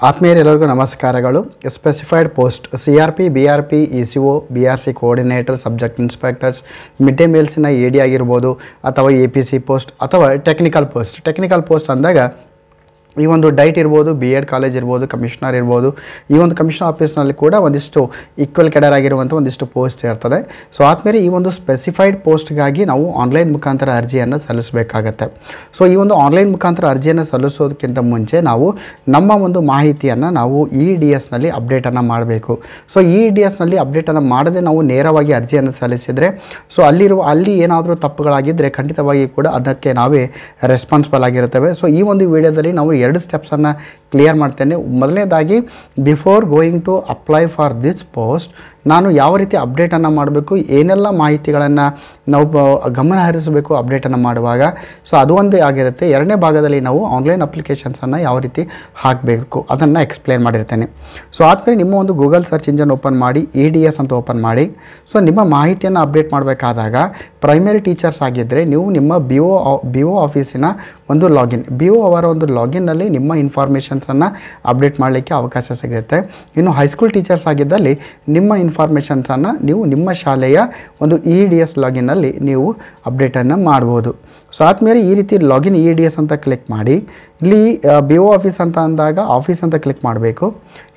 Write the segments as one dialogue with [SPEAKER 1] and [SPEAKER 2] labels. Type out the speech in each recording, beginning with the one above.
[SPEAKER 1] ಆತ್ಮೀಯರೆಲ್ಲರಿಗೂ ನಮಸ್ಕಾರಗಳು. Specified post CRP, BRP, ECO, BRC coordinator, subject inspectors, mid day ಮೀಲ್ಸಿನ AD ಆಗಿರ್ಬೋದು ಅಥವಾ APC ಪೋಸ್ಟ್ ಅಥವಾ ಟೆಕ್ನಿಕಲ್ ಪೋಸ್ಟ್ ಅಂದಾಗ ಈ ಒಂದು ಡೈಟ್ ಇರ್ಬೋದು, B.Ed ಕಾಲೇಜ್ ಇರ್ಬೋದು, ಕಮಿಷನರ್ ಇರ್ಬೋದು. ಈ ಒಂದು ಕಮಿಷನರ್ ಆಫೀಸ್ನಲ್ಲಿ ಕೂಡ ಒಂದಿಷ್ಟು ಈಕ್ವಲ್ ಕೆಡರ್ ಆಗಿರುವಂಥ ಒಂದಿಷ್ಟು ಪೋಸ್ಟ್ ಇರ್ತದೆ. ಸೊ ಆದಮೇಲೆ ಈ ಒಂದು ಸ್ಪೆಸಿಫೈಡ್ ಪೋಸ್ಟ್ಗಾಗಿ ನಾವು ಆನ್ಲೈನ್ ಮುಖಾಂತರ ಅರ್ಜಿಯನ್ನು ಸಲ್ಲಿಸಬೇಕಾಗತ್ತೆ. ಸೊ ಈ ಒಂದು ಆನ್ಲೈನ್ ಮುಖಾಂತರ ಅರ್ಜಿಯನ್ನು ಸಲ್ಲಿಸೋದಕ್ಕಿಂತ ಮುಂಚೆ ನಾವು ನಮ್ಮ ಒಂದು ಮಾಹಿತಿಯನ್ನು ನಾವು EDSನಲ್ಲಿ ಅಪ್ಡೇಟನ್ನು ಮಾಡಬೇಕು. ಸೊ EDSನಲ್ಲಿ ಅಪ್ಡೇಟನ್ನು ಮಾಡದೆ ನಾವು ನೇರವಾಗಿ ಅರ್ಜಿಯನ್ನು ಸಲ್ಲಿಸಿದರೆ ಅಲ್ಲಿ ಏನಾದರೂ ತಪ್ಪುಗಳಾಗಿದ್ದರೆ ಖಂಡಿತವಾಗಿ ಕೂಡ ಅದಕ್ಕೆ ನಾವೇ ರೆಸ್ಪಾನ್ಸಿಬಲ್ ಆಗಿರ್ತೇವೆ. ಸೊ ಈ ಒಂದು ವಿಡಿಯೋದಲ್ಲಿ ನಾವು 2 ಸ್ಟೆಪ್ಸನ್ನು ಕ್ಲಿಯರ್ ಮಾಡ್ತೇನೆ. ಮೊದಲನೇದಾಗಿ, before going to apply for this post ನಾನು ಯಾವ ರೀತಿ ಅಪ್ಡೇಟನ್ನು ಮಾಡಬೇಕು, ಏನೆಲ್ಲ ಮಾಹಿತಿಗಳನ್ನು ನಾವು ಗಮನ ಹರಿಸಬೇಕು ಅಪ್ಡೇಟನ್ನು ಮಾಡುವಾಗ. ಸೊ ಅದು ಒಂದೇ ಆಗಿರುತ್ತೆ. ಎರಡನೇ ಭಾಗದಲ್ಲಿ ನಾವು ಆನ್ಲೈನ್ ಅಪ್ಲಿಕೇಶನ್ಸನ್ನು ಯಾವ ರೀತಿ ಹಾಕಬೇಕು ಅದನ್ನು ಎಕ್ಸ್ಪ್ಲೇನ್ ಮಾಡಿರ್ತೇನೆ. ಸೊ ಆದಮೇಲೆ ನಿಮ್ಮ ಒಂದು ಗೂಗಲ್ ಸರ್ಚ್ ಇಂಜನ್ ಓಪನ್ ಮಾಡಿ EDS ಅಂತ ಓಪನ್ ಮಾಡಿ. ಸೊ ನಿಮ್ಮ ಮಾಹಿತಿಯನ್ನು ಅಪ್ಡೇಟ್ ಮಾಡಬೇಕಾದಾಗ ಪ್ರೈಮರಿ ಟೀಚರ್ಸ್ ಆಗಿದ್ದರೆ ನೀವು ನಿಮ್ಮ BO ಆಫೀಸಿನ ಒಂದು ಲಾಗಿನ್, BO ಅವರ ಒಂದು ಲಾಗಿನ್ನಲ್ಲಿ ನಿಮ್ಮ ಇನ್ಫಾರ್ಮೇಷನ್ಸನ್ನು ಅಪ್ಡೇಟ್ ಮಾಡಲಿಕ್ಕೆ ಅವಕಾಶ ಸಿಗುತ್ತೆ. ಇನ್ನು ಹೈಸ್ಕೂಲ್ ಟೀಚರ್ಸ್ ಆಗಿದ್ದಲ್ಲಿ ನಿಮ್ಮ ಇನ್ಫಾರ್ಮೇಷನ್ಸನ್ನು ನೀವು ನಿಮ್ಮ ಶಾಲೆಯ ಒಂದು EDS ಲಾಗಿನ್ನಲ್ಲಿ ನೀವು ಅಪ್ಡೇಟನ್ನು ಮಾಡ್ಬೋದು. ಸೊ ಆದಮೇಲೆ ಈ ರೀತಿ ಲಾಗಿನ್ EDS ಅಂತ ಕ್ಲಿಕ್ ಮಾಡಿ. ಇಲ್ಲಿ BO ಆಫೀಸ್ ಅಂತ ಅಂದಾಗ ಆಫೀಸ್ ಅಂತ ಕ್ಲಿಕ್ ಮಾಡಬೇಕು.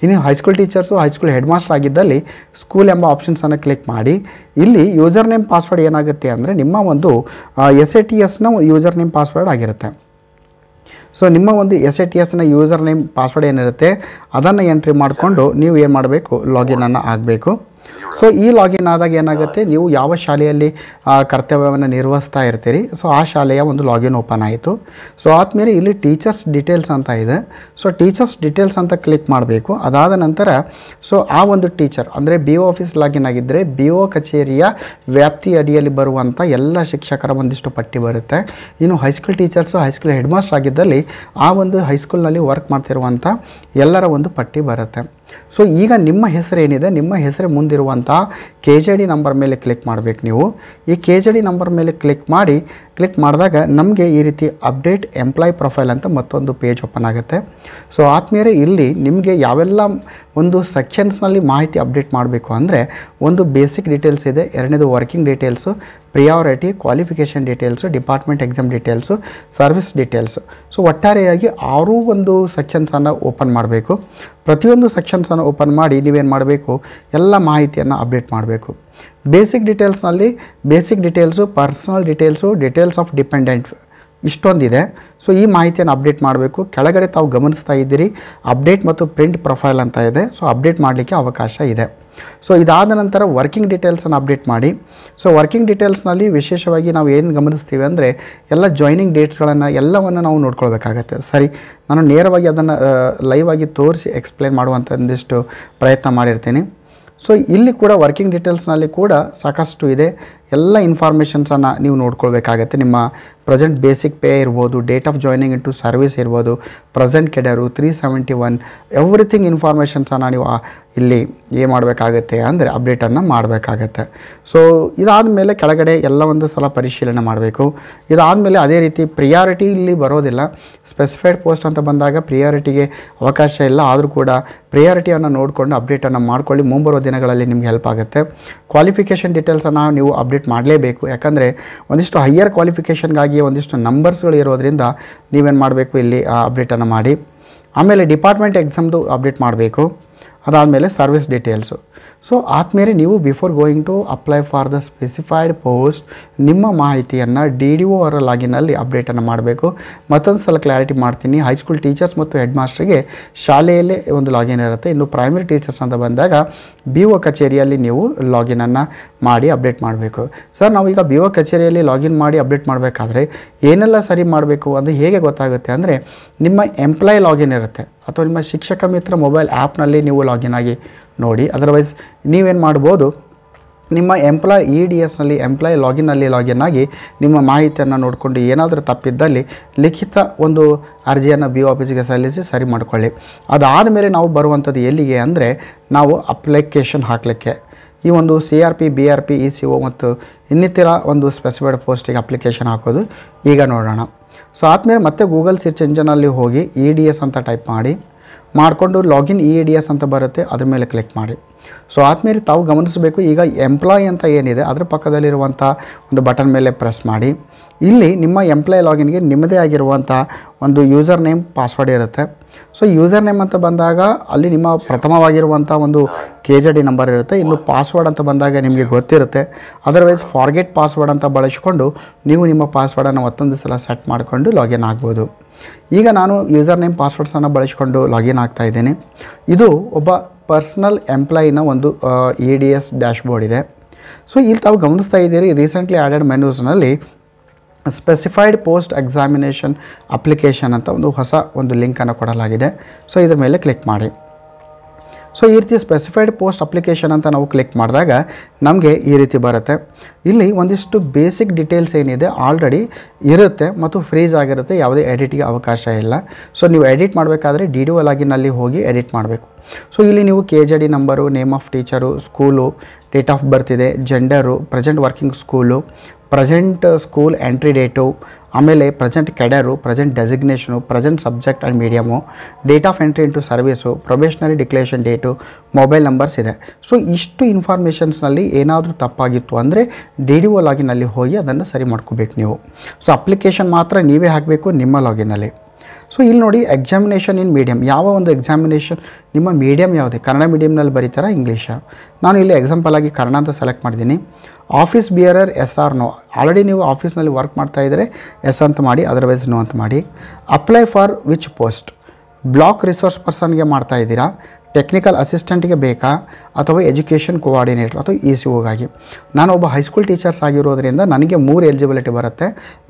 [SPEAKER 1] ಇನ್ನು high school teachers, high school head master ಆಗಿದ್ದಲ್ಲಿ ಸ್ಕೂಲ್ ಎಂಬ ಆಪ್ಷನ್ಸನ್ನು ಕ್ಲಿಕ್ ಮಾಡಿ. ಇಲ್ಲಿ ಯೂಸರ್ ನೇಮ್ ಪಾಸ್ವರ್ಡ್ ಏನಾಗುತ್ತೆ ಅಂದರೆ ನಿಮ್ಮ ಒಂದು SATSನ ಯೂಸರ್ ನೇಮ್ ಪಾಸ್ವರ್ಡ್ ಆಗಿರುತ್ತೆ. ಸೊ ನಿಮ್ಮ ಒಂದು SATSನ ಯೂಸರ್ ನೇಮ್ ಪಾಸ್ವರ್ಡ್ ಏನಿರುತ್ತೆ ಅದನ್ನು ಎಂಟ್ರಿ ಮಾಡಿಕೊಂಡು ನೀವು ಏನು ಮಾಡಬೇಕು, ಲಾಗಿನನ್ನು ಆಗಬೇಕು. ಸೊ ಈ ಲಾಗಿನ್ ಆದಾಗ ಏನಾಗುತ್ತೆ, ನೀವು ಯಾವ ಶಾಲೆಯಲ್ಲಿ ಕರ್ತವ್ಯವನ್ನು ನಿರ್ವಹಿಸ್ತಾ ಇರ್ತೀರಿ ಸೊ ಆ ಶಾಲೆಯ ಒಂದು ಲಾಗಿನ್ ಓಪನ್ ಆಯಿತು. ಸೊ ಆದಮೇಲೆ ಇಲ್ಲಿ ಟೀಚರ್ಸ್ ಡೀಟೇಲ್ಸ್ ಅಂತ ಇದೆ. ಸೊ ಟೀಚರ್ಸ್ ಡೀಟೇಲ್ಸ್ ಅಂತ ಕ್ಲಿಕ್ ಮಾಡಬೇಕು. ಅದಾದ ನಂತರ ಸೊ ಆ ಒಂದು ಟೀಚರ್ ಅಂದರೆ BO ಆಫೀಸ್ ಲಾಗಿನ್ ಆಗಿದ್ದರೆ BO ಕಚೇರಿಯ ವ್ಯಾಪ್ತಿ ಅಡಿಯಲ್ಲಿ ಬರುವಂಥ ಎಲ್ಲ ಶಿಕ್ಷಕರ ಒಂದಿಷ್ಟು ಪಟ್ಟಿ ಬರುತ್ತೆ. ಇನ್ನು high school teachers, high school head master ಆಗಿದ್ದಲ್ಲಿ ಆ ಒಂದು ಹೈಸ್ಕೂಲ್ನಲ್ಲಿ ವರ್ಕ್ ಮಾಡ್ತಿರುವಂಥ ಎಲ್ಲರ ಒಂದು ಪಟ್ಟಿ ಬರುತ್ತೆ. ಸೊ ಈಗ ನಿಮ್ಮ ಹೆಸರು ಏನಿದೆ, ನಿಮ್ಮ ಹೆಸರು ಮುಂದಿರುವಂಥ KJD ನಂಬರ್ ಮೇಲೆ ಕ್ಲಿಕ್ ಮಾಡಬೇಕು. ನೀವು ಈ KJD ನಂಬರ್ ಮೇಲೆ ಕ್ಲಿಕ್ ಮಾಡಿದಾಗ ನಮಗೆ ಈ ರೀತಿ ಅಪ್ಡೇಟ್ ಎಂಪ್ಲಾಯ್ ಪ್ರೊಫೈಲ್ ಅಂತ ಮತ್ತೊಂದು ಪೇಜ್ ಓಪನ್ ಆಗುತ್ತೆ. ಸೊ ಆದಮೇಲೆ ಇಲ್ಲಿ ನಿಮಗೆ ಯಾವೆಲ್ಲ ಒಂದು ಸೆಕ್ಷನ್ಸ್ನಲ್ಲಿ ಮಾಹಿತಿ ಅಪ್ಡೇಟ್ ಮಾಡಬೇಕು ಅಂದರೆ, ಒಂದು ಬೇಸಿಕ್ ಡೀಟೇಲ್ಸ್ ಇದೆ, ಎರಡನೇದು working details, priority, qualification details, department exam details, service details. So ಒಟ್ಟಾರೆಯಾಗಿ 6 ಒಂದು ಸೆಕ್ಷನ್ಸನ್ನು ಓಪನ್ ಮಾಡಬೇಕು. ಪ್ರತಿಯೊಂದು ಸೆಕ್ಷನ್ಸನ್ನು ಓಪನ್ ಮಾಡಿ ನೀವೇನು ಮಾಡಬೇಕು, ಎಲ್ಲ ಮಾಹಿತಿಯನ್ನು ಅಪ್ಡೇಟ್ ಮಾಡಬೇಕು. Basic details, personal details, details of dependent ಇಷ್ಟೊಂದಿದೆ. ಸೊ ಈ ಮಾಹಿತಿಯನ್ನು ಅಪ್ಡೇಟ್ ಮಾಡಬೇಕು. ಕೆಳಗಡೆ ತಾವು ಗಮನಿಸ್ತಾ ಇದ್ದೀರಿ ಅಪ್ಡೇಟ್ ಮತ್ತು ಪ್ರಿಂಟ್ ಪ್ರೊಫೈಲ್ ಅಂತ ಇದೆ. ಸೊ ಅಪ್ಡೇಟ್ ಮಾಡಲಿಕ್ಕೆ ಅವಕಾಶ ಇದೆ. ಸೊ ಇದಾದ ನಂತರ ವರ್ಕಿಂಗ್ ಡೀಟೇಲ್ಸನ್ನು ಅಪ್ಡೇಟ್ ಮಾಡಿ. ಸೊ ವರ್ಕಿಂಗ್ ಡೀಟೇಲ್ಸ್ನಲ್ಲಿ ವಿಶೇಷವಾಗಿ ನಾವು ಏನು ಗಮನಿಸ್ತೀವಿ ಅಂದರೆ ಎಲ್ಲ ಜಾಯ್ನಿಂಗ್ ಡೇಟ್ಸ್ಗಳನ್ನು ಎಲ್ಲವನ್ನು ನಾವು ನೋಡ್ಕೊಳ್ಬೇಕಾಗತ್ತೆ. ಸರಿ, ನಾನು ನೇರವಾಗಿ ಅದನ್ನು ಲೈವ್ ಆಗಿ ತೋರಿಸಿ ಎಕ್ಸ್ಪ್ಲೇನ್ ಮಾಡುವಂಥ ಒಂದಿಷ್ಟು ಪ್ರಯತ್ನ ಮಾಡಿರ್ತೀನಿ. ಸೊ ಇಲ್ಲಿ ಕೂಡ ವರ್ಕಿಂಗ್ ಡೀಟೇಲ್ಸ್ನಲ್ಲಿ ಕೂಡ ಸಾಕಷ್ಟು ಇದೆ. ಎಲ್ಲ ಇನ್ಫಾರ್ಮೇಷನ್ಸನ್ನು ನೀವು ನೋಡ್ಕೊಳ್ಬೇಕಾಗತ್ತೆ. ನಿಮ್ಮ ಪ್ರೆಸೆಂಟ್ ಬೇಸಿಕ್ ಪೇ ಇರ್ಬೋದು, date of joining into service ಇರ್ಬೋದು, ಪ್ರೆಸೆಂಟ್ ಕೆಡರು 371 ಎವ್ರಿಥಿಂಗ್ ಇನ್ಫಾರ್ಮೇಷನ್ಸನ್ನು ನೀವು ಇಲ್ಲಿ ಏನು ಮಾಡಬೇಕಾಗತ್ತೆ ಅಂದರೆ ಅಪ್ಡೇಟನ್ನು ಮಾಡಬೇಕಾಗತ್ತೆ. ಸೊ ಇದಾದಮೇಲೆ ಕೆಳಗಡೆ ಎಲ್ಲ ಒಂದು ಸಲ ಪರಿಶೀಲನೆ ಮಾಡಬೇಕು. ಇದಾದಮೇಲೆ ಅದೇ ರೀತಿ ಪ್ರಿಯಾರಿಟಿ ಇಲ್ಲಿ ಬರೋದಿಲ್ಲ. ಸ್ಪೆಸಿಫೈಡ್ ಪೋಸ್ಟ್ ಅಂತ ಬಂದಾಗ ಪ್ರಿಯಾರಿಟಿಗೆ ಅವಕಾಶ ಇಲ್ಲ. ಆದರೂ ಕೂಡ ಪ್ರಿಯಾರಿಟಿಯನ್ನು ನೋಡಿಕೊಂಡು ಅಪ್ಡೇಟನ್ನು ಮಾಡ್ಕೊಳ್ಳಿ. ಮುಂಬರುವ ದಿನಗಳಲ್ಲಿ ನಿಮ್ಗೆ ಹೆಲ್ಪ್ ಆಗುತ್ತೆ. ಕ್ವಾಲಿಫಿಕೇಷನ್ ಡೀಟೇಲ್ಸನ್ನು ನೀವು ಅಪ್ಡೇಟ್ ಮಾಡಲೇಬೇಕು. ಯಾಕಂದರೆ ಒಂದಿಷ್ಟು ಹೈಯರ್ ಕ್ವಾಲಿಫಿಕೇಷನ್ಗಾಗಿ ಒಂದಿಷ್ಟು ನಂಬರ್ಸ್ಗಳು ಇರೋದ್ರಿಂದ ನೀವೇನು ಮಾಡಬೇಕು, ಇಲ್ಲಿ ಅಪ್ಡೇಟನ್ನು ಮಾಡಿ. ಆಮೇಲೆ ಡಿಪಾರ್ಟ್ಮೆಂಟ್ ಎಕ್ಸಾಮ್ದು ಅಪ್ಡೇಟ್ ಮಾಡಬೇಕು. ಅದಾದಮೇಲೆ ಸರ್ವಿಸ್ ಡೀಟೇಲ್ಸು. ಸೊ ಆದಮೇಲೆ ನೀವು before going to apply for the specified post ನಿಮ್ಮ ಮಾಹಿತಿಯನ್ನು DDO ಅವರ ಲಾಗಿನಲ್ಲಿ ಅಪ್ಡೇಟನ್ನು ಮಾಡಬೇಕು. ಮತ್ತೊಂದು ಸಲ ಕ್ಲಾರಿಟಿ ಮಾಡ್ತೀನಿ, ಹೈಸ್ಕೂಲ್ ಟೀಚರ್ಸ್ ಮತ್ತು ಹೆಡ್ ಮಾಸ್ಟರ್ಗೆ ಶಾಲೆಯಲ್ಲೇ ಒಂದು ಲಾಗಿನ್ ಇರುತ್ತೆ. ಇನ್ನು ಪ್ರೈಮರಿ ಟೀಚರ್ಸ್ ಅಂತ ಬಂದಾಗ BO ಕಚೇರಿಯಲ್ಲಿ ನೀವು ಲಾಗಿನನ್ನು ಮಾಡಿ ಅಪ್ಡೇಟ್ ಮಾಡಬೇಕು. ಸರ್, ನಾವೀಗ BO ಕಚೇರಿಯಲ್ಲಿ ಲಾಗಿನ್ ಮಾಡಿ ಅಪ್ಡೇಟ್ ಮಾಡಬೇಕಾದ್ರೆ ಏನೆಲ್ಲ ಸರಿ ಮಾಡಬೇಕು ಅಂದರೆ ಹೇಗೆ ಗೊತ್ತಾಗುತ್ತೆ ಅಂದರೆ, ನಿಮ್ಮ ಎಂಪ್ಲಾಯ್ ಲಾಗಿನ್ ಇರುತ್ತೆ ಅಥವಾ ನಿಮ್ಮ ಶಿಕ್ಷಕ ಮಿತ್ರ ಮೊಬೈಲ್ ಆ್ಯಪ್ನಲ್ಲಿ ನೀವು ಲಾಗಿನ್ ಆಗಿ ನೋಡಿ. ಅದರ್ವೈಸ್ ನೀವೇನು ಮಾಡ್ಬೋದು, ನಿಮ್ಮ EDSನಲ್ಲಿ ಎಂಪ್ಲಾಯ್ ಲಾಗಿನ್ ಆಗಿ ನಿಮ್ಮ ಮಾಹಿತಿಯನ್ನು ನೋಡಿಕೊಂಡು ಏನಾದರೂ ತಪ್ಪಿದ್ದಲ್ಲಿ ಲಿಖಿತ ಒಂದು ಅರ್ಜಿಯನ್ನು BO ಆಫೀಸಿಗೆ ಸಲ್ಲಿಸಿ ಸರಿ ಮಾಡಿಕೊಳ್ಳಿ. ಅದಾದಮೇಲೆ ನಾವು ಬರುವಂಥದ್ದು ಎಲ್ಲಿಗೆ ಅಂದರೆ, ನಾವು ಅಪ್ಲಿಕೇಶನ್ ಹಾಕಲಿಕ್ಕೆ ಈ ಒಂದು CRP, BRP, ECO ಮತ್ತು ಇನ್ನಿತರ ಒಂದು ಸ್ಪೆಸಿಫೈಡ್ ಪೋಸ್ಟಿಗೆ ಅಪ್ಲಿಕೇಶನ್ ಹಾಕೋದು ಈಗ ನೋಡೋಣ. ಸೊ ಆದಮೇಲೆ ಮತ್ತೆ ಗೂಗಲ್ ಸರ್ಚ್ ಇಂಜನಲ್ಲಿ ಹೋಗಿ EDS ಅಂತ ಟೈಪ್ ಮಾಡಿ. ಮಾಡಿಕೊಂಡು ಲಾಗಿನ್ EADS ಅಂತ ಬರುತ್ತೆ, ಅದ್ರ ಮೇಲೆ ಕ್ಲಿಕ್ ಮಾಡಿ. ಸೊ ಆದಮೇಲೆ ತಾವು ಗಮನಿಸಬೇಕು, ಈಗ ಎಂಪ್ಲಾಯ್ ಅಂತ ಏನಿದೆ ಅದರ ಪಕ್ಕದಲ್ಲಿರುವಂಥ ಒಂದು ಬಟನ್ ಮೇಲೆ ಪ್ರೆಸ್ ಮಾಡಿ. ಇಲ್ಲಿ ನಿಮ್ಮ ಎಂಪ್ಲಾಯ್ ಲಾಗಿನ್ಗೆ ನಿಮ್ಮದೇ ಆಗಿರುವಂಥ ಒಂದು ಯೂಸರ್ ನೇಮ್ ಪಾಸ್ವರ್ಡ್ ಇರುತ್ತೆ. ಸೊ ಯೂಸರ್ ನೇಮ್ ಅಂತ ಬಂದಾಗ ಅಲ್ಲಿ ನಿಮ್ಮ ಪ್ರಥಮವಾಗಿರುವಂಥ ಒಂದು KJD ನಂಬರ್ ಇರುತ್ತೆ. ಇನ್ನು ಪಾಸ್ವರ್ಡ್ ಅಂತ ಬಂದಾಗ ನಿಮಗೆ ಗೊತ್ತಿರುತ್ತೆ. ಅದರ್ವೈಸ್ ಫಾರ್ಗೆಟ್ ಪಾಸ್ವರ್ಡ್ ಅಂತ ಬಳಸಿಕೊಂಡು ನೀವು ನಿಮ್ಮ ಪಾಸ್ವರ್ಡನ್ನು ಮತ್ತೊಂದು ಸಲ ಸೆಟ್ ಮಾಡಿಕೊಂಡು ಲಾಗಿನ್ ಆಗ್ಬೋದು. ಈಗ ನಾನು ಯೂಸರ್ ನೇಮ್ ಪಾಸ್ವರ್ಡ್ಸನ್ನು ಬಳಸಿಕೊಂಡು ಲಾಗಿನ್ ಆಗ್ತಾ ಇದ್ದೀನಿ. ಇದು ಒಬ್ಬ ಪರ್ಸ್ನಲ್ ಎಂಪ್ಲಾಯಿನ ಒಂದು EADS ಡ್ಯಾಶ್ಬೋರ್ಡ್ ಇದೆ. ಸೊ ಇಲ್ಲಿ ತಾವು ಗಮನಿಸ್ತಾ ಇದ್ದೀರಿ, ರೀಸೆಂಟ್ಲಿ ಆ್ಯಡೆಡ್ ಮೆನ್ಯೂಸ್ನಲ್ಲಿ ಸ್ಪೆಸಿಫೈಡ್ ಪೋಸ್ಟ್ ಎಕ್ಸಾಮಿನೇಷನ್ ಅಪ್ಲಿಕೇಶನ್ ಅಂತ ಹೊಸ ಲಿಂಕನ್ನು ಕೊಡಲಾಗಿದೆ. ಸೊ ಇದರ ಮೇಲೆ ಕ್ಲಿಕ್ ಮಾಡಿ. ಸೊ ಈ ರೀತಿ ಸ್ಪೆಸಿಫೈಡ್ ಪೋಸ್ಟ್ ಅಪ್ಲಿಕೇಶನ್ ಅಂತ ನಾವು ಕ್ಲಿಕ್ ಮಾಡಿದಾಗ ನಮಗೆ ಈ ರೀತಿ ಬರುತ್ತೆ. ಇಲ್ಲಿ ಒಂದಿಷ್ಟು ಬೇಸಿಕ್ ಡೀಟೇಲ್ಸ್ ಏನಿದೆ ಆಲ್ರೆಡಿ ಇರುತ್ತೆ ಮತ್ತು ಫ್ರೀಸ್ ಆಗಿರುತ್ತೆ, ಯಾವುದೇ ಎಡಿಟಿಗೆ ಅವಕಾಶ ಇಲ್ಲ. ಸೊ ನೀವು ಎಡಿಟ್ ಮಾಡಬೇಕಾದ್ರೆ DDO ಲಾಗಿನಲ್ಲಿ ಹೋಗಿ ಎಡಿಟ್ ಮಾಡಬೇಕು. ಸೊ ಇಲ್ಲಿ ನೀವು KJD number, name of teacher, school, date of birth ಇದೆ, gender, present working school, present school entry date, ಆಮೇಲೆ present cadre, present designation, present subject and medium, date of entry into service, probationary declaration date, mobile numbers ಇದೆ. So ಇಷ್ಟು ಇನ್ಫಾರ್ಮೇಷನ್ಸ್ನಲ್ಲಿ ಏನಾದರೂ ತಪ್ಪಾಗಿತ್ತು ಅಂದರೆ DDO ಲಾಗಿನಲ್ಲಿ ಹೋಗಿ ಅದನ್ನು ಸರಿ ಮಾಡ್ಕೋಬೇಕು ನೀವು. ಸೊ ಅಪ್ಲಿಕೇಶನ್ ಮಾತ್ರ ನೀವೇ ಹಾಕಬೇಕು ನಿಮ್ಮ ಲಾಗಿನಲ್ಲಿ. ಸೊ ಇಲ್ಲಿ ನೋಡಿ, ಎಕ್ಸಾಮಿನೇಷನ್ ಇನ್ ಮೀಡಿಯಮ್, ಯಾವ ಒಂದು ಎಕ್ಸಾಮಿನೇಷನ್ ನಿಮ್ಮ ಮೀಡಿಯಮ್ ಯಾವುದೇ, ಕನ್ನಡ ಮೀಡಿಯಮ್ನಲ್ಲಿ ಬರೀತಾರ ಇಂಗ್ಲೀಷಾ? ನಾನು ಇಲ್ಲಿ ಎಕ್ಸಾಂಪಲ್ ಆಗಿ ಕನ್ನಡ ಅಂತ ಸೆಲೆಕ್ಟ್ ಮಾಡಿದ್ದೀನಿ. Office bearer yes or no, already ನೀವು ಆಫೀಸ್ನಲ್ಲಿ ವರ್ಕ್ ಮಾಡ್ತಾಯಿದ್ರೆ ಎಸ್ ಅಂತ ಮಾಡಿ, ಅದರ್ವೈಸ್ ನೋ ಅಂತ ಮಾಡಿ. Apply for which post, block resource ಪರ್ಸನ್ಗೆ ಮಾಡ್ತಾ ಇದ್ದೀರಾ, ಟೆಕ್ನಿಕಲ್ ಅಸಿಸ್ಟೆಂಟ್ಗೆ ಬೇಕಾ, ಅಥವಾ ಎಜುಕೇಷನ್ ಕೋಆರ್ಡಿನೇಟರ್ ಅಥವಾ ECOಗಾಗಿ. ನಾನು ಒಬ್ಬ ಹೈಸ್ಕೂಲ್ ಟೀಚರ್ಸ್ ಆಗಿರೋದ್ರಿಂದ ನನಗೆ 3 ಎಲಿಜಿಬಿಲಿಟಿ ಬರುತ್ತೆ,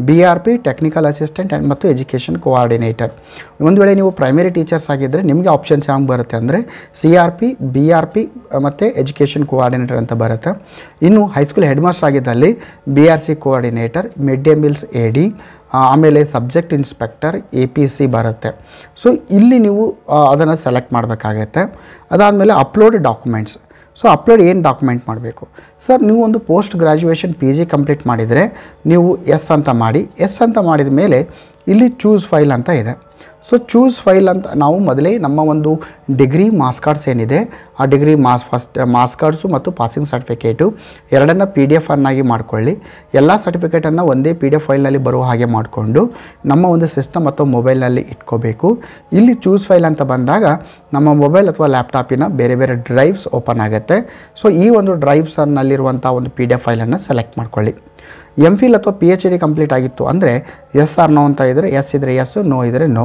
[SPEAKER 1] BRP, ಟೆಕ್ನಿಕಲ್ ಅಸಿಸ್ಟೆಂಟ್ ಮತ್ತು ಎಜುಕೇಷನ್ ಕೋಆರ್ಡಿನೇಟರ್. ಒಂದು ವೇಳೆ ನೀವು ಪ್ರೈಮರಿ ಟೀಚರ್ಸ್ ಆಗಿದ್ದರೆ ನಿಮಗೆ ಆಪ್ಷನ್ಸ್ ಯಾವ ಬರುತ್ತೆ ಅಂದರೆ CRP, BRP ಮತ್ತು ಎಜುಕೇಷನ್ ಕೋಆರ್ಡಿನೇಟರ್ ಅಂತ ಬರುತ್ತೆ. ಇನ್ನು ಹೈಸ್ಕೂಲ್ ಹೆಡ್ ಮಾಸ್ಟರ್ ಆಗಿದ್ದಲ್ಲಿ BRC coordinator, mid day meals AD, ಆಮೇಲೆ ಸಬ್ಜೆಕ್ಟ್ ಇನ್ಸ್ಪೆಕ್ಟರ್ APC ಬರುತ್ತೆ. ಸೊ ಇಲ್ಲಿ ನೀವು ಅದನ್ನು ಸೆಲೆಕ್ಟ್ ಮಾಡಬೇಕಾಗತ್ತೆ. ಅದಾದಮೇಲೆ ಅಪ್ಲೋಡ್ ಡಾಕ್ಯುಮೆಂಟ್ಸ್. ಸೊ ಅಪ್ಲೋಡ್ ಏನು ಡಾಕ್ಯುಮೆಂಟ್ ಮಾಡಬೇಕು ಸರ್? ನೀವು ಒಂದು ಪೋಸ್ಟ್ ಗ್ರ್ಯಾಜುಯೇಷನ್ PG ಕಂಪ್ಲೀಟ್ ಮಾಡಿದರೆ ನೀವು ಎಸ್ ಅಂತ ಮಾಡಿ. ಎಸ್ ಅಂತ ಮಾಡಿದ ಮೇಲೆ ಇಲ್ಲಿ ಚೂಸ್ ಫೈಲ್ ಅಂತ ಇದೆ. ಸೊ ಚೂಸ್ ಫೈಲ್ ಅಂತ ನಾವು ಮೊದಲೇ ನಮ್ಮ ಒಂದು ಡಿಗ್ರಿ ಮಾರ್ಕ್ಸ್ ಕಾರ್ಡ್ಸ್ ಏನಿದೆ ಆ ಡಿಗ್ರಿ ಮಾರ್ಕ್ಸ್ ಕಾರ್ಡ್ಸು ಮತ್ತು ಪಾಸಿಂಗ್ ಸರ್ಟಿಫಿಕೇಟು ಎರಡನ್ನು PDF ಅನ್ನಾಗಿ ಮಾಡಿಕೊಳ್ಳಿ. ಎಲ್ಲ ಸರ್ಟಿಫಿಕೇಟನ್ನು ಒಂದೇ PDF ಫೈಲ್ನಲ್ಲಿ ಬರುವ ಹಾಗೆ ಮಾಡಿಕೊಂಡು ನಮ್ಮ ಒಂದು ಸಿಸ್ಟಮ್ ಅಥವಾ ಮೊಬೈಲ್ನಲ್ಲಿ ಇಟ್ಕೋಬೇಕು. ಇಲ್ಲಿ ಚೂಸ್ ಫೈಲ್ ಅಂತ ಬಂದಾಗ ನಮ್ಮ ಮೊಬೈಲ್ ಅಥವಾ ಲ್ಯಾಪ್ಟಾಪಿನ ಬೇರೆ ಬೇರೆ ಡ್ರೈವ್ಸ್ ಓಪನ್ ಆಗುತ್ತೆ. ಸೊ ಈ ಒಂದು ಡ್ರೈವ್ಸನ್ನಲ್ಲಿರುವಂಥ ಒಂದು PDF ಫೈಲನ್ನು ಸೆಲೆಕ್ಟ್ ಮಾಡ್ಕೊಳ್ಳಿ. MPhil ಅಥವಾ PhD ಕಂಪ್ಲೀಟ್ ಆಗಿತ್ತು ಅಂದರೆ ಎಸ್ ಆರ್ ನೋ ಅಂತ ಇದ್ದರೆ ಎಸ್ ಇದ್ದರೆ ಎಸ್, ನೋ ಇದ್ದರೆ ನೋ.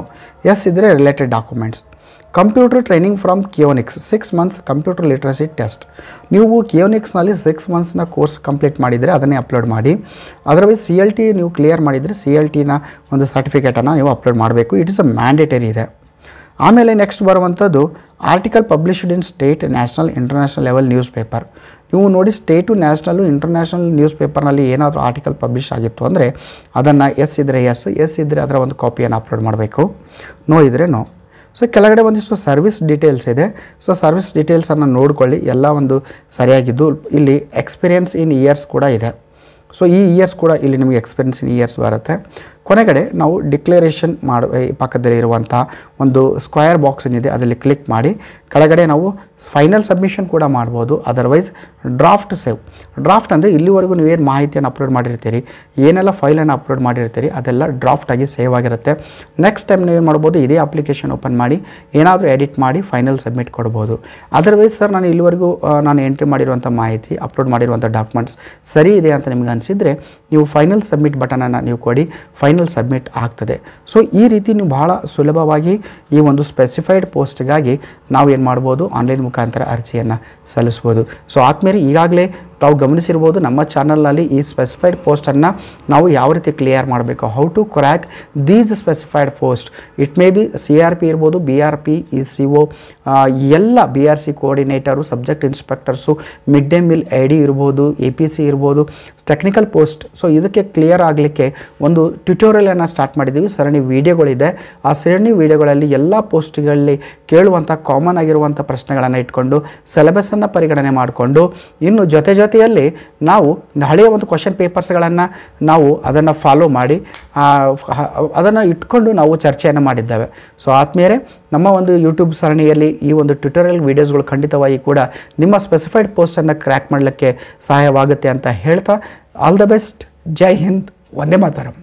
[SPEAKER 1] ಎಸ್ ಇದ್ದರೆ related documents. Computer training from KIONIX 6 months computer literacy test. ನೀವು KIONIXನಲ್ಲಿ 6 monthsನ ಕೋರ್ಸ್ ಕಂಪ್ಲೀಟ್ ಮಾಡಿದರೆ ಅದನ್ನೇ ಅಪ್ಲೋಡ್ ಮಾಡಿ. ಅದರ್ವೈಸ್ CLT ನೀವು ಕ್ಲಿಯರ್ ಮಾಡಿದರೆ CLTನ ಒಂದು ಸರ್ಟಿಫಿಕೇಟನ್ನು ನೀವು ಅಪ್ಲೋಡ್ ಮಾಡಬೇಕು. ಇಟ್ ಇಸ್ ಅ ಮ್ಯಾಂಡೇಟರಿ ಇದೆ. ಆಮೇಲೆ ನೆಕ್ಸ್ಟ್ ಬರುವಂಥದ್ದು article published in state, national, international level news paper. ನೀವು ನೋಡಿ, ಸ್ಟೇಟು, ನ್ಯಾಷನಲ್ಲು, ಇಂಟರ್ನ್ಯಾಷನಲ್ ನ್ಯೂಸ್ ಪೇಪರ್ನಲ್ಲಿ ಏನಾದರೂ ಆರ್ಟಿಕಲ್ ಪಬ್ಲಿಷ್ ಆಗಿತ್ತು ಅಂದರೆ ಅದನ್ನು ಎಸ್ ಇದ್ದರೆ ಎಸ್, ಎಸ್ ಇದ್ದರೆ ಅದರ ಒಂದು ಕಾಪಿಯನ್ನು ಅಪ್ಲೋಡ್ ಮಾಡಬೇಕು, ನೋ ಇದ್ದರೆ ನೋ. ಸೊ ಕೆಳಗಡೆ ಒಂದಿಷ್ಟು ಸರ್ವಿಸ್ ಡೀಟೇಲ್ಸ್ ಇದೆ. ಸೊ ಸರ್ವಿಸ್ ಡೀಟೇಲ್ಸನ್ನು ನೋಡಿಕೊಳ್ಳಿ, ಎಲ್ಲ ಒಂದು ಸರಿಯಾಗಿದ್ದು ಇಲ್ಲಿ ಎಕ್ಸ್ಪೀರಿಯನ್ಸ್ ಇನ್ ಇಯರ್ಸ್ ಕೂಡ ಇದೆ. ಸೊ ಈ ಇಯರ್ಸ್ ಕೂಡ ಇಲ್ಲಿ ನಿಮಗೆ ಎಕ್ಸ್ಪೀರಿಯನ್ಸ್ ಇನ್ ಇಯರ್ಸ್ ಬರುತ್ತೆ. ಕೊನೆಗಡೆ ನಾವು ಡಿಕ್ಲರೇಷನ್ ಪಕ್ಕದಲ್ಲಿ ಇರುವಂಥ ಒಂದು ಸ್ಕ್ವೇರ್ ಬಾಕ್ಸ್ ಏನಿದೆ ಅದರಲ್ಲಿ ಕ್ಲಿಕ್ ಮಾಡಿ ಕೆಳಗಡೆ ನಾವು ಫೈನಲ್ ಸಬ್ಮಿಷನ್ ಕೂಡ ಮಾಡ್ಬೋದು. Otherwise draft save. ಡ್ರಾಫ್ಟ್ ಅಂದರೆ ಇಲ್ಲಿವರೆಗೂ ನೀವೇನು ಮಾಹಿತಿಯನ್ನು ಅಪ್ಲೋಡ್ ಮಾಡಿರ್ತೀರಿ, ಏನೆಲ್ಲ ಫೈಲನ್ನು ಅಪ್ಲೋಡ್ ಮಾಡಿರ್ತೀರಿ ಅದೆಲ್ಲ ಡ್ರಾಫ್ಟಾಗಿ ಸೇವ್ ಆಗಿರುತ್ತೆ. ನೆಕ್ಸ್ಟ್ ಟೈಮ್ ನೀವೇನು ಮಾಡ್ಬೋದು, ಇದೇ ಅಪ್ಲಿಕೇಶನ್ ಓಪನ್ ಮಾಡಿ ಏನಾದರೂ ಎಡಿಟ್ ಮಾಡಿ ಫೈನಲ್ ಸಬ್ಮಿಟ್ ಕೊಡ್ಬೋದು. ಅದರ್ವೈಸ್ ಸರ್ ನಾನು ಇಲ್ಲಿವರೆಗೂ ನಾನು ಎಂಟ್ರಿ ಮಾಡಿರುವಂಥ ಮಾಹಿತಿ, ಅಪ್ಲೋಡ್ ಮಾಡಿರುವಂಥ ಡಾಕ್ಯುಮೆಂಟ್ಸ್ ಸರಿ ಇದೆ ಅಂತ ನಿಮಗೆ ಅನಿಸಿದರೆ ನೀವು ಫೈನಲ್ ಸಬ್ಮಿಟ್ ಬಟನನ್ನು ನೀವು ಕೊಡಿ, ಫೈನಲ್ ಸಬ್ಮಿಟ್ ಆಗ್ತದೆ. ಸೊ ಈ ರೀತಿ ನೀವು ಬಹಳ ಸುಲಭವಾಗಿ ಈ ಒಂದು ಸ್ಪೆಸಿಫೈಡ್ ಪೋಸ್ಟ್ಗಾಗಿ ನಾವು ಏನು ಮಾಡ್ಬೋದು, ಆನ್ಲೈನ್ ಮುಖಾಂತರ ಅರ್ಜಿಯನ್ನು ಸಲ್ಲಿಸ್ಬೋದು. ಸೊ ಆದಮೇಲೆ ಈಗಾಗಲೇ ತಾವು ಗಮನಿಸಿರ್ಬೋದು ನಮ್ಮ ಚಾನಲ್ನಲ್ಲಿ ಈ ಸ್ಪೆಸಿಫೈಡ್ ಪೋಸ್ಟನ್ನು ನಾವು ಯಾವ ರೀತಿ ಕ್ಲಿಯರ್ ಮಾಡಬೇಕು, how to crack these specified post. It may be CRP ಇರ್ಬೋದು, BRP, ECO, ಎಲ್ಲ BRC coordinator, subject inspectors, mid day meal AD ಇರ್ಬೋದು, APC ಇರ್ಬೋದು, ಟೆಕ್ನಿಕಲ್ ಪೋಸ್ಟ್. ಸೊ ಇದಕ್ಕೆ ಕ್ಲಿಯರ್ ಆಗಲಿಕ್ಕೆ ಒಂದು ಟ್ಯುಟೋರಿಯಲನ್ನು ಸ್ಟಾರ್ಟ್ ಮಾಡಿದ್ದೀವಿ, ಸರಣಿ ವೀಡಿಯೋಗಳಿದೆ. ಆ ಸರಣಿ ವೀಡಿಯೋಗಳಲ್ಲಿ ಎಲ್ಲ ಪೋಸ್ಟ್ಗಳಲ್ಲಿ ಕೇಳುವಂಥ ಕಾಮನ್ ಆಗಿರುವಂಥ ಪ್ರಶ್ನೆಗಳನ್ನು ಇಟ್ಕೊಂಡು ಸಿಲೆಬಸ್ಸನ್ನು ಪರಿಗಣನೆ ಮಾಡಿಕೊಂಡು ಇನ್ನು ಜೊತೆ ಜೊತೆಯಲ್ಲಿ ನಾವು ಹಳೆಯ ಒಂದು ಕ್ವಶನ್ ಪೇಪರ್ಸ್ಗಳನ್ನು ನಾವು ಅದನ್ನು ಫಾಲೋ ಮಾಡಿ ಅದನ್ನು ಇಟ್ಕೊಂಡು ನಾವು ಚರ್ಚೆಯನ್ನು ಮಾಡಿದ್ದೇವೆ. ಸೊ ಆದ್ಮೇಲೆ ನಮ್ಮ ಒಂದು ಯೂಟ್ಯೂಬ್ ಸರಣಿಯಲ್ಲಿ ಈ ಒಂದು ಟ್ಯುಟೋರಿಯಲ್ ವೀಡಿಯೋಸ್ಗಳು ಖಂಡಿತವಾಗಿ ಕೂಡ ನಿಮ್ಮ ಸ್ಪೆಸಿಫೈಡ್ ಪೋಸ್ಟನ್ನು ಕ್ರ್ಯಾಕ್ ಮಾಡಲಿಕ್ಕೆ ಸಹಾಯವಾಗುತ್ತೆ ಅಂತ ಹೇಳ್ತಾ all the best. Jai Hind, Vande Mataram.